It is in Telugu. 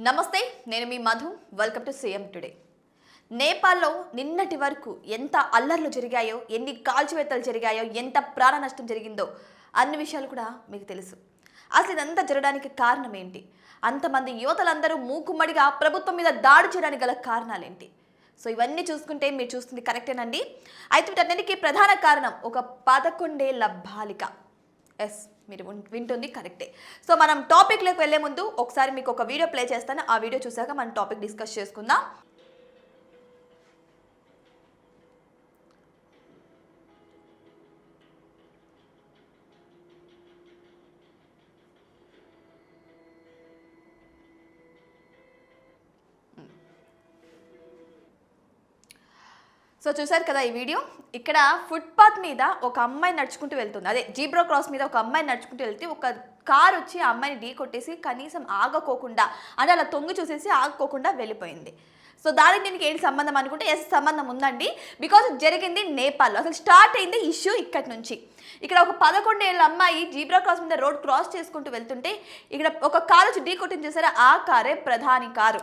నమస్తే, నేను మీ Madhu. Welcome to CM today. నేపాల్లో నిన్నటి వరకు ఎంత అల్లర్లు జరిగాయో, ఎన్ని కాల్చివేతలు జరిగాయో, ఎంత ప్రాణ నష్టం జరిగిందో అన్ని విషయాలు కూడా మీకు తెలుసు. అసలు ఇదంతా జరగడానికి కారణం ఏంటి? అంతమంది యువతలందరూ మూకుమ్మడిగా ప్రభుత్వం మీద దాడి చేయడానికి గల కారణాలేంటి? సో ఇవన్నీ చూసుకుంటే మీరు చూస్తుంది కరెక్టేనండి. అయితే వీటన్నిటికీ ప్రధాన కారణం ఒక 11 ఏళ్ల బాలిక. ఎస్, మీరు వింటుంది కరెక్టే. సో మనం టాపిక్లోకి వెళ్ళే ముందు ఒకసారి మీకు ఒక వీడియో ప్లే చేస్తాను. ఆ వీడియో చూసాక మనం టాపిక్ డిస్కస్ చేసుకుందాం. సో చూసారు కదా ఈ వీడియో. ఇక్కడ ఫుట్పాత్ మీద ఒక అమ్మాయి నడుచుకుంటూ వెళ్తుంది. అదే జీబ్రా క్రాస్ మీద ఒక అమ్మాయి నడుచుకుంటూ వెళ్తే ఒక కార్ వచ్చి ఆ అమ్మాయిని ఢీ కొట్టేసి కనీసం ఆగకోకుండా, అంటే అలా తొంగి చూసేసి ఆగకోకుండా వెళ్ళిపోయింది. సో దానికి దీనికి ఏంటి సంబంధం అనుకుంటే, ఎస్ సంబంధం ఉందండి. బికాజ్ జరిగింది నేపాల్లో. అసలు స్టార్ట్ అయింది ఇష్యూ ఇక్కడి నుంచి. ఇక్కడ ఒక 11 ఏళ్ళ అమ్మాయి జీబ్రా క్రాస్ మీద రోడ్ క్రాస్ చేసుకుంటూ వెళ్తుంటే ఇక్కడ ఒక కారు వచ్చి ఢీ కొట్టింది. చూసారా, ఆ కారే ప్రధాని కారు.